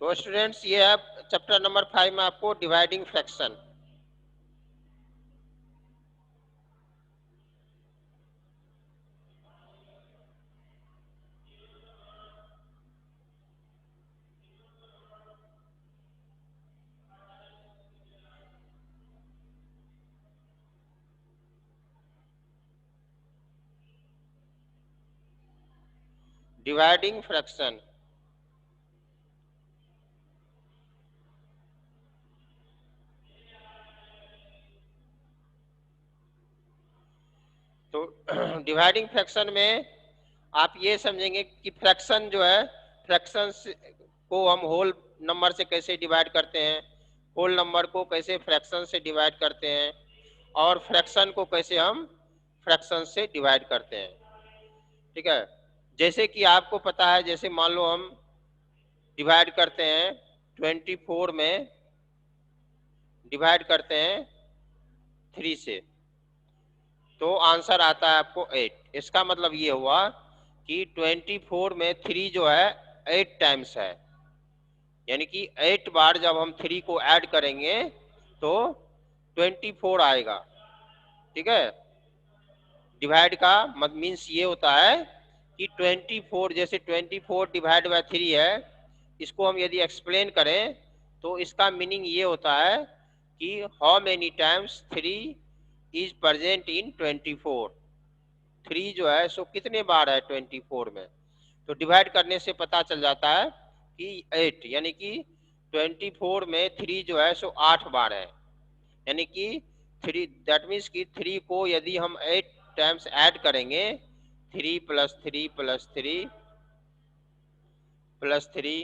तो स्टूडेंट्स ये है चैप्टर नंबर 5 में आपको डिवाइडिंग फ्रैक्शन। डिवाइडिंग फ्रैक्शन तो डिवाइडिंग फ्रैक्शन में आप ये समझेंगे कि फ्रैक्शन जो है, फ्रैक्शन को हम होल नंबर से कैसे डिवाइड करते हैं, होल नंबर को कैसे फ्रैक्शन से डिवाइड करते हैं, और फ्रैक्शन को कैसे हम फ्रैक्शन से डिवाइड करते हैं। ठीक है, जैसे कि आपको पता है, जैसे मान लो हम डिवाइड करते हैं 24 में, डिवाइड करते हैं 3 से, तो आंसर आता है आपको 8। इसका मतलब ये हुआ कि 24 में 3 जो है 8 टाइम्स है, यानी कि 8 बार जब हम 3 को ऐड करेंगे तो 24 आएगा। ठीक है, डिवाइड का मतलब मीन्स ये होता है कि 24, जैसे 24 डिवाइड बाय 3 है, इसको हम यदि एक्सप्लेन करें तो इसका मीनिंग ये होता है कि how many times 3 is present in 24। 3 जो है सो कितने बार है 24 में, तो डिवाइड करने से पता चल जाता है कि 8, यानी कि 24 में 3 जो है सो 8 बार है, यानी कि 3, दैट मीन्स कि 3 को यदि हम 8 टाइम्स ऐड करेंगे, 3 plus 3 plus 3 plus 3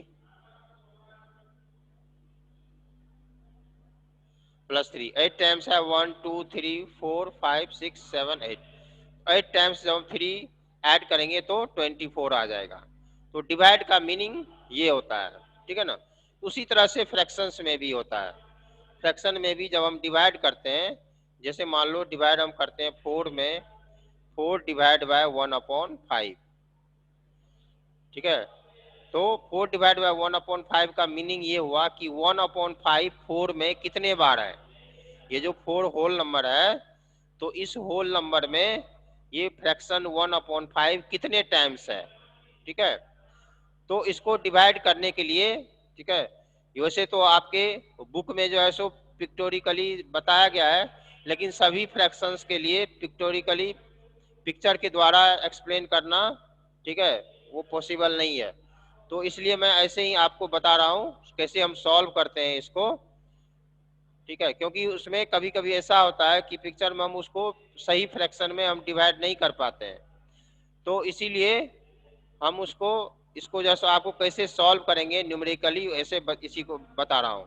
plus 3, 8 times है 1 2 3 4 5 6 7 8, 8 टाइम्स जब हम 3 ऐड करेंगे तो 24 आ जाएगा। तो डिवाइड का मीनिंग ये होता है। ठीक है ना, उसी तरह से फ्रैक्शंस में भी होता है। फ्रैक्शन में भी जब हम डिवाइड करते हैं, जैसे मान लो डिवाइड हम करते हैं 4 में, 4 डिवाइड बाय 1/5। ठीक है, तो 4 डिवाइड बाय 1/5 का मीनिंग ये हुआ कि 1/5 4 में कितने बार है। ये जो 4 होल नंबर है, तो इस होल नंबर में ये फ्रैक्शन 1/5 कितने टाइम्स है। ठीक है, तो इसको डिवाइड करने के लिए, ठीक है, वैसे तो आपके बुक में जो है सो पिक्टोरिकली बताया गया है, लेकिन सभी फ्रैक्शंस के लिए पिक्टोरिकली पिक्चर के द्वारा एक्सप्लेन करना, ठीक है, वो पॉसिबल नहीं है। तो इसलिए मैं ऐसे ही आपको बता रहा हूँ कैसे हम सॉल्व करते हैं इसको। ठीक है, क्योंकि उसमें कभी कभी ऐसा होता है कि पिक्चर में हम उसको सही फ्रैक्शन में हम डिवाइड नहीं कर पाते हैं, तो इसीलिए हम उसको, इसको जैसे आपको कैसे सॉल्व करेंगे न्यूमेरिकली, ऐसे इसी को बता रहा हूँ।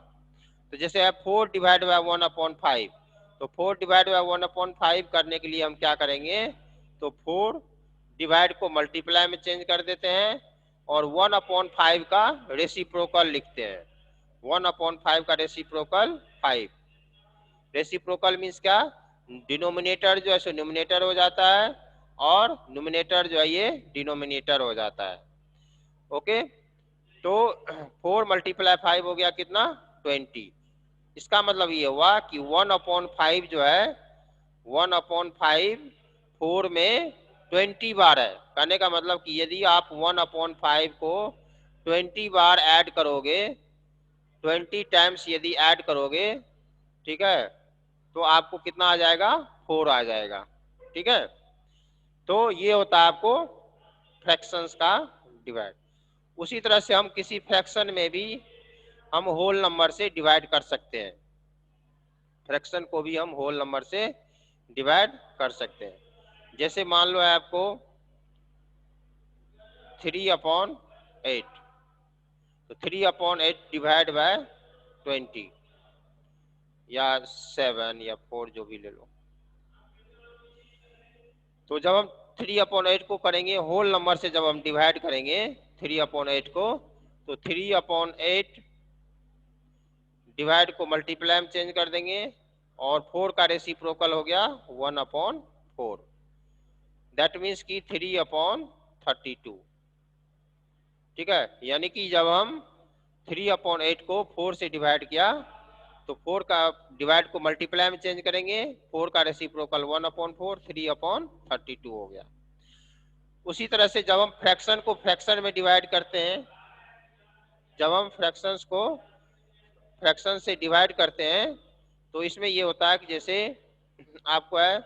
तो जैसे है 4 डिवाइड बाय 1/5, तो 4 डिवाइड बाय 1/5 करने के लिए हम क्या करेंगे, तो 4 डिवाइड को मल्टीप्लाई में चेंज कर देते हैं और 1/5 का रेसिप्रोकल लिखते हैं। 1/5 का रेसिप्रोकल 5। रेसिप्रोकल मीन्स क्या, डिनोमिनेटर जो है सो न्यूमिनेटर हो जाता है और न्यूमिनेटर जो है ये डिनोमिनेटर हो जाता है। ओके, तो 4 मल्टीप्लाई 5 हो गया कितना, 20। इसका मतलब ये हुआ कि 1/5 जो है, 1/5 4 में 20 बार है। कहने का मतलब कि यदि आप 1/5 को 20 बार ऐड करोगे, 20 टाइम्स यदि ऐड करोगे, ठीक है, तो आपको कितना आ जाएगा, 4 आ जाएगा। ठीक है, तो ये होता है आपको फ्रैक्शंस का डिवाइड। उसी तरह से हम किसी फ्रैक्शन में भी हम होल नंबर से डिवाइड कर सकते हैं, फ्रैक्शन को भी हम होल नंबर से डिवाइड कर सकते हैं। जैसे मान लो है आपको 3/8, तो 3/8 डिवाइड बाय 20 या 7 या 4 जो भी ले लो। तो जब हम 3/8 को करेंगे होल नंबर से, जब हम डिवाइड करेंगे 3/8 को, तो 3/8 डिवाइड को मल्टीप्लाई में चेंज कर देंगे और 4 का रेसिप्रोकल हो गया 1/4। दैट मीन्स की 3/32। ठीक है, यानी कि जब हम 3/8 को 4 से डिवाइड किया तो 4 का डिवाइड को मल्टीप्लाई में चेंज करेंगे, 4 का रेसिप्रोकल 1/4, 3/32 हो गया। उसी तरह से जब हम फ्रैक्शन को फ्रैक्शन में डिवाइड करते हैं, जब हम फ्रैक्शंस को फ्रैक्शन से डिवाइड करते हैं तो इसमें ये होता है कि जैसे आपको है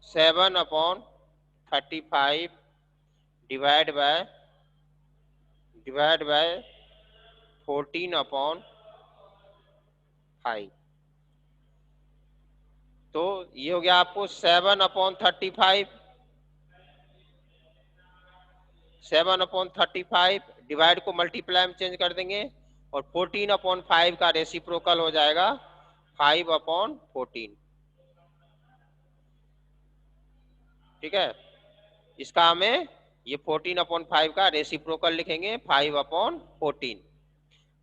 7/35 डिवाइड बाय 14/5, तो ये हो गया आपको 7/35 डिवाइड को मल्टीप्लाई में चेंज कर देंगे और 14/5 का रेसिप्रोकल हो जाएगा 5/14। ठीक है, इसका हमें ये 14/5 का रेसिप्रोकल लिखेंगे 5/14।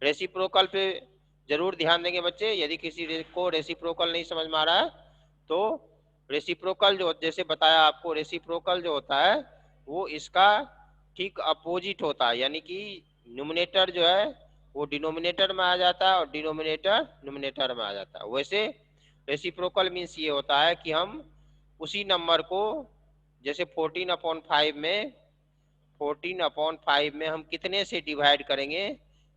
रेसिप्रोकल पे जरूर ध्यान देंगे बच्चे, यदि किसी को रेसिप्रोकल नहीं समझ में आ रहा है तो रेसिप्रोकल जो जैसे बताया आपको, रेसिप्रोकल जो होता है वो इसका ठीक अपोजिट होता है, यानी कि न्यूमरेटर जो है वो डिनोमिनेटर में आ जाता है और डिनोमिनेटर न्यूमरेटर में आ जाता है। वैसे रेसिप्रोकल मीन्स ये होता है कि हम उसी नंबर को जैसे 14/5 में हम कितने से डिवाइड करेंगे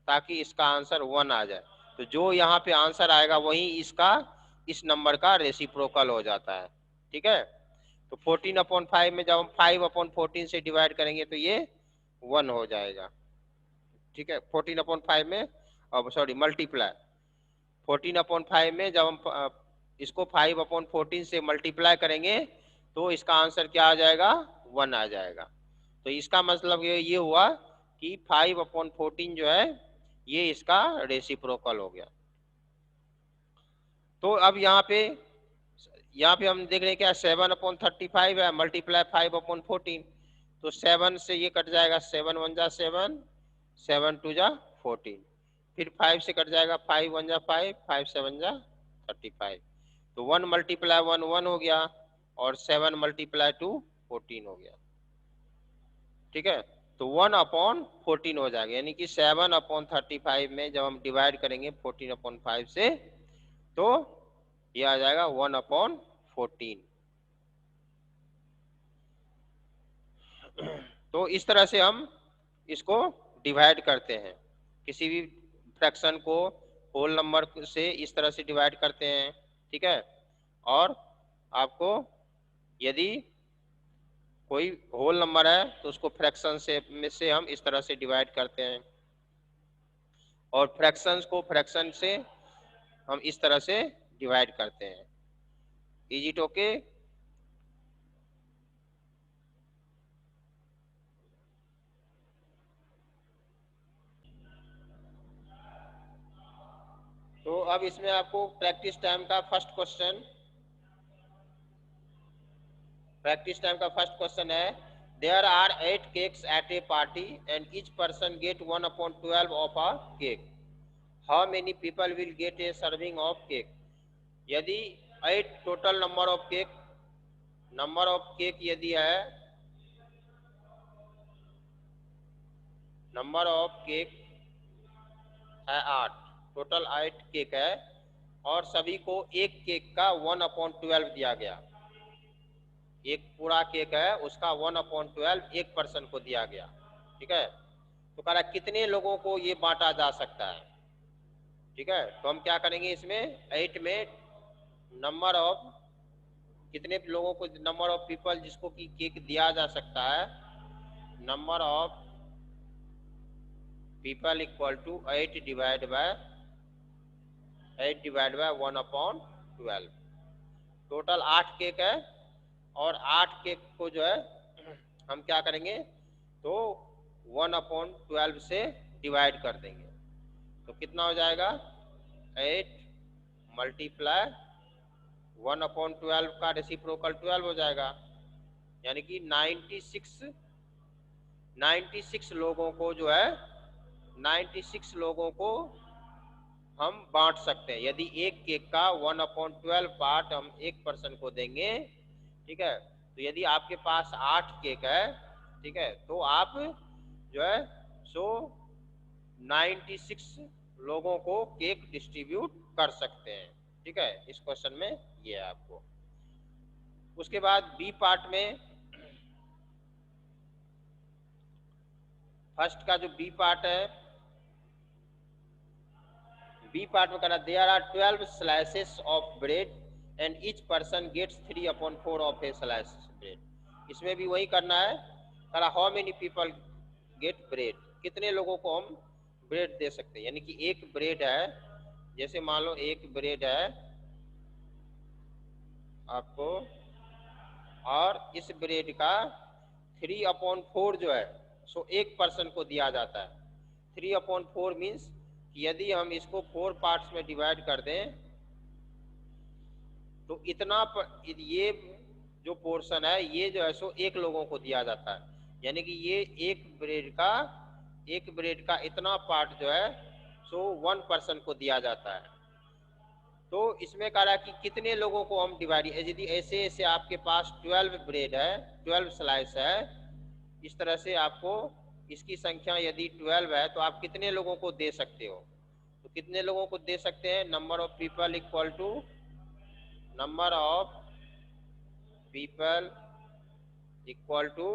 ताकि इसका आंसर 1 आ जाए, तो जो यहाँ पे आंसर आएगा वही इसका इस नंबर का रेसिप्रोकल हो जाता है। ठीक है, तो 14/5 में जब हम 5/14 से डिवाइड करेंगे तो ये 1 हो जाएगा। ठीक है, 14/5 में, अब सॉरी मल्टीप्लाई 14/5 में जब हम इसको 5/14 से मल्टीप्लाई करेंगे तो इसका आंसर क्या आ जाएगा, 1 आ जाएगा। तो इसका मतलब ये हुआ कि 5/14 जो है ये इसका रेसिप्रोकल हो गया। तो अब यहाँ पे हम देख रहे हैं क्या, 7/35 है मल्टीप्लाई 5/14, तो 7 से ये कट जाएगा, 7 1 जा 7, 7 2 जा 14, फिर 5 से कट जाएगा, 5 1 जा 5, 5 7 जा 35, तो 1 मल्टीप्लाई 1 1 हो गया और 7 मल्टीप्लाई 2 14 हो गया। ठीक है, तो 1/14 हो जाएगा, यानी कि 7/35 में जब हम डिवाइड करेंगे 14/5 से तो ये आ जाएगा 1/14। तो इस तरह से हम इसको डिवाइड करते हैं, किसी भी फ्रैक्शन को होल नंबर से इस तरह से डिवाइड करते हैं। ठीक है, और आपको यदि कोई होल नंबर है तो उसको फ्रैक्शन से हम इस तरह से डिवाइड करते हैं, और फ्रैक्शंस को फ्रैक्शन से हम इस तरह से डिवाइड करते हैं। Is it okay? तो अब इसमें आपको प्रैक्टिस टाइम का फर्स्ट क्वेश्चन है, there are 8 cakes at a party and each person get 1/12 of a cake, how many people will get a serving of cake? यदि 8 टोटल नंबर ऑफ केक यदि है, number of cake है 8, total 8 cake है और सभी को एक cake का 1/12 दिया गया, एक पूरा केक है उसका 1/12 एक पर्सन को दिया गया। ठीक है, तो कह रहा कितने लोगों को ये बांटा जा सकता है। ठीक है, तो हम क्या करेंगे, इसमें 8 में नंबर ऑफ कितने लोगों को, नंबर ऑफ पीपल जिसको कि केक दिया जा सकता है, number of people equal to 8 divide by 1/12। Total 8 cake है और 8 केक को जो है हम क्या करेंगे, तो 1/12 से डिवाइड कर देंगे, तो कितना हो जाएगा, 8 मल्टीप्लाई 1/12 का रेसिप्रोकल 12 हो जाएगा, यानी कि 96 लोगों को जो है 96 लोगों को हम बांट सकते हैं। यदि एक केक का 1/12 पार्ट हम एक पर्सन को देंगे, ठीक है, तो यदि आपके पास 8 केक है, ठीक है, तो आप जो है सो 96 लोगों को केक डिस्ट्रीब्यूट कर सकते हैं। ठीक है, इस क्वेश्चन में ये है आपको। उसके बाद बी पार्ट में, फर्स्ट का जो बी पार्ट है, बी पार्ट में कहना there are 12 slices of bread and each person gets 3/4 of a slice bread. इसमें भी वही करना है, कहना how many people get bread, कितने लोगों को हम ब्रेड दे सकते हैं। यानी कि एक ब्रेड है, जैसे मान लो एक ब्रेड है आपको, और इस ब्रेड का 3/4 जो है सो एक पर्सन को दिया जाता है। 3/4 मीन्स यदि हम इसको 4 पार्ट्स में डिवाइड कर दें तो इतना ये जो पोर्शन है ये जो है सो एक लोगों को दिया जाता है। यानी कि ये एक ब्रेड का इतना पार्ट जो है सो 1 पर्सन को दिया जाता है। तो इसमें कह रहा है कि कितने लोगों को हम डिवाइड, यदि ऐसे ऐसे आपके पास 12 ब्रेड है, 12 स्लाइस है, इस तरह से आपको इसकी संख्या यदि 12 है तो आप कितने लोगों को दे सकते हो। तो कितने लोगों को दे सकते हैं, number of people equal to number of people equal to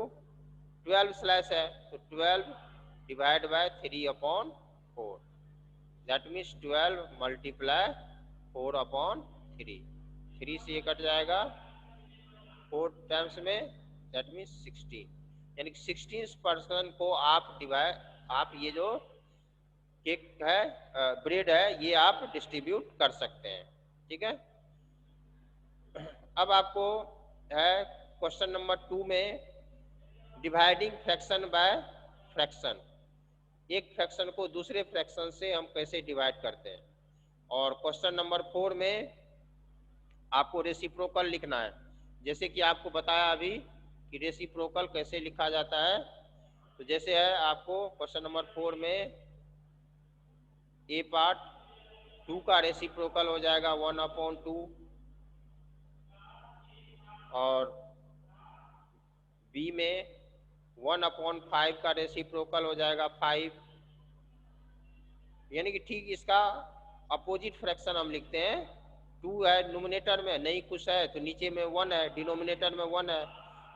12 slice है तो 12 divide by 3/4, that means 12 multiply 4/3, 3 से ये कट जाएगा 4 टाइम्स में, दैट मीन्स 16। यानी कि 16 पर्सन को आप ये जो केक है ब्रेड है ये आप डिस्ट्रीब्यूट कर सकते हैं। ठीक है, अब आपको है क्वेश्चन नंबर 2 में डिवाइडिंग फ्रैक्शन बाय फ्रैक्शन, एक फ्रैक्शन को दूसरे फ्रैक्शन से हम कैसे डिवाइड करते हैं। और क्वेश्चन नंबर 4 में आपको रेसिप्रोकल लिखना है, जैसे कि आपको बताया अभी कि रेसिप्रोकल कैसे लिखा जाता है। तो जैसे है आपको क्वेश्चन नंबर 4 में ए पार्ट 2 का रेसिप्रोकल हो जाएगा 1/2, और बी में 1/5 का रेसिप्रोकल हो जाएगा 5। यानी कि ठीक इसका अपोजिट फ्रैक्शन हम लिखते हैं। 2 है न्यूमरेटर में, नहीं कुछ है तो नीचे में 1 है, डिनोमिनेटर में 1 है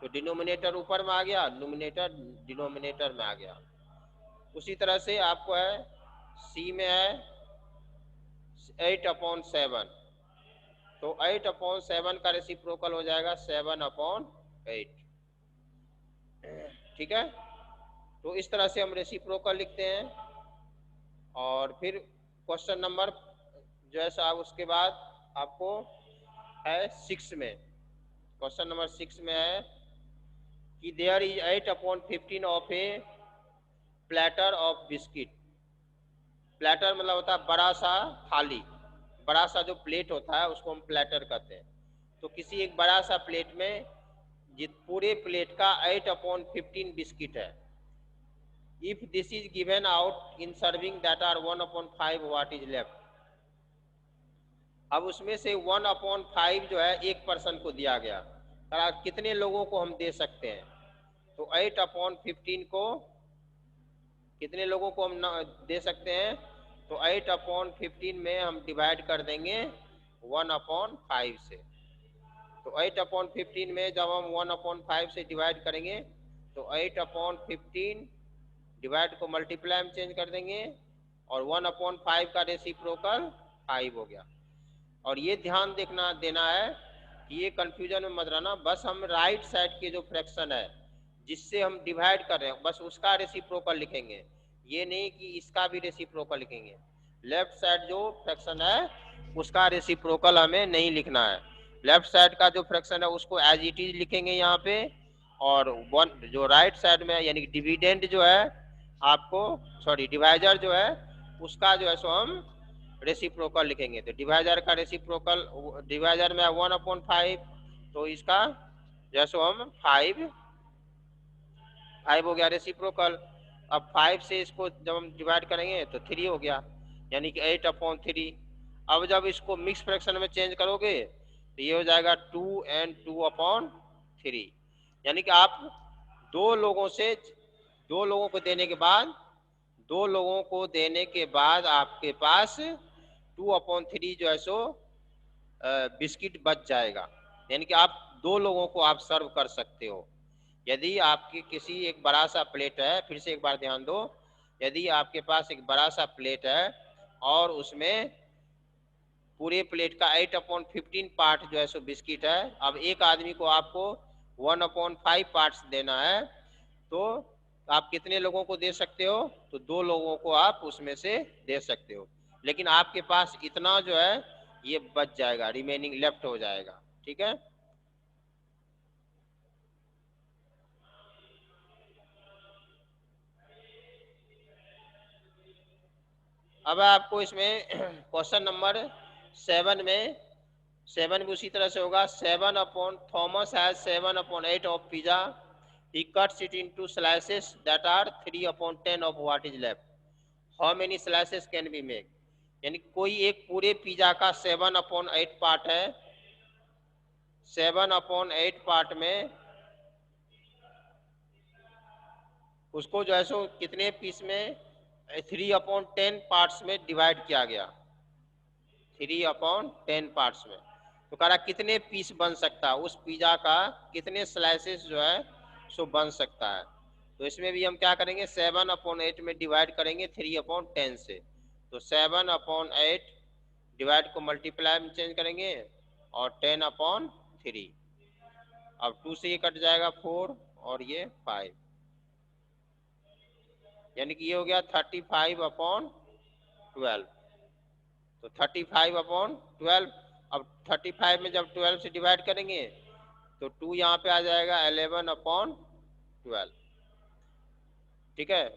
तो डिनोमिनेटर ऊपर में आ गया, न्यूमरेटर डिनोमिनेटर में आ गया। उसी तरह से आपको है सी में है 8/7, तो 8/7 का रेसिप्रोकल हो जाएगा 7/8। ठीक है, तो इस तरह से हम रेसिप्रोकल लिखते हैं। और फिर क्वेश्चन नंबर जो है साहब उसके बाद आपको है 6 में, क्वेश्चन नंबर 6 में है कि there is 8/15 of a platter of biscuit. Platter मतलब होता है बड़ा सा थाली, बड़ा सा जो प्लेट होता है उसको हम प्लेटर कहते हैं। तो किसी एक बड़ा सा प्लेट में पूरे प्लेट का 8/15 बिस्किट है। If this is given out in serving that are 1/5, what is left. अब उसमें से 1/5 जो है एक पर्सन को दिया गया, कितने लोगों को हम दे सकते हैं। तो 8/15 को कितने लोगों को हम दे सकते हैं, तो 8/15 में हम डिवाइड कर देंगे 1/5 से। तो 8/15 में जब हम 1/5 से डिवाइड करेंगे तो 8/15 डिवाइड को मल्टीप्लाई में चेंज कर देंगे और 1/5 का रेसिप्रोकल 5 हो गया। और ये ध्यान देना है कि ये कंफ्यूजन में मत रहना, बस हम राइट साइड के जो फ्रैक्शन है जिससे हम डिवाइड कर रहे हैं बस उसका रेसिप्रोकल लिखेंगे, ये नहीं कि इसका भी रेसिप्रोकल लिखेंगे। लेफ्ट साइड जो फ्रैक्शन है उसका रेसिप्रोकल हमें नहीं लिखना है। लेफ्ट साइड का जो फ्रैक्शन है उसको एज इट इज लिखेंगे यहाँ पे, और जो राइट साइड में यानी कि डिविडेंड जो है आपको डिवाइजर जो है उसका जो है सो हम रेसिप्रोकल लिखेंगे। तो डिवाइजर का रेसिप्रोकल, डिवाइजर में 1/5 तो इसका जो सो हम 5 हो गया रेसिप्रोकल। अब 5 से इसको जब हम डिवाइड करेंगे तो 3 हो गया, यानी कि 8/3। अब जब इसको मिक्स फ्रैक्शन में चेंज करोगे तो ये हो जाएगा 2 and 2/3। यानी कि आप दो लोगों को देने के बाद 2 लोगों को देने के बाद आपके पास 2/3 जो है सो बिस्किट बच जाएगा, यानी कि आप 2 लोगों को आप सर्व कर सकते हो। यदि आपकी किसी एक बड़ा सा प्लेट है, फिर से एक बार ध्यान दो, यदि आपके पास एक बड़ा सा प्लेट है और उसमें पूरे प्लेट का 8/15 पार्ट जो है सो बिस्किट है, अब एक आदमी को आपको 1/5 पार्ट्स देना है, तो आप कितने लोगों को दे सकते हो? तो 2 लोगों को आप उसमें से दे सकते हो, लेकिन आपके पास इतना जो है ये बच जाएगा, रिमेनिंग लेफ्ट हो जाएगा। ठीक है, अब आपको इसमें क्वेश्चन नंबर 7 में उसी तरह से होगा। 7 upon Thomas has 7/8 of pizza, he cuts it into slices that are 3/10 of what is left, how many slices can be made? यानी कोई एक पूरे पिज्जा का 7/8 पार्ट है, 7/8 पार्ट में उसको जो है सो कितने पीस में 3/10 पार्ट्स में डिवाइड किया गया, 3/10 पार्ट्स में। तो कह रहा कितने पीस बन सकता है, उस पिज्जा का कितने स्लाइसेस जो है सो बन सकता है। तो इसमें भी हम क्या करेंगे, 7/8 में डिवाइड करेंगे 3/10 से, तो 7/8 डिवाइड को मल्टीप्लाई में चेंज करेंगे और 10/3, अब 2 से ये कट जाएगा 4 और ये 5, यानी कि ये हो गया 35/12। तो 35/12, अब 35 में जब 12 से डिवाइड करेंगे तो 2 यहाँ पे आ जाएगा 11/12। ठीक है,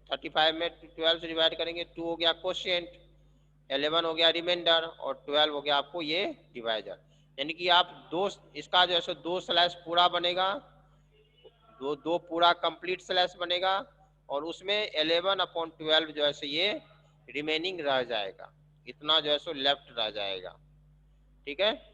35 में 12 से डिवाइड करेंगे, 2 हो गया क्वोशिएंट, 11 हो गया रिमाइंडर और 12 हो गया आपको ये डिवाइजर। यानी कि आप दो, इसका जो है सो 2 स्लैश पूरा बनेगा, दो पूरा कंप्लीट स्लैश बनेगा और उसमें 11/12 जो है सो ये रिमेनिंग रह जाएगा, इतना जो है सो लेफ्ट रह जाएगा। ठीक है,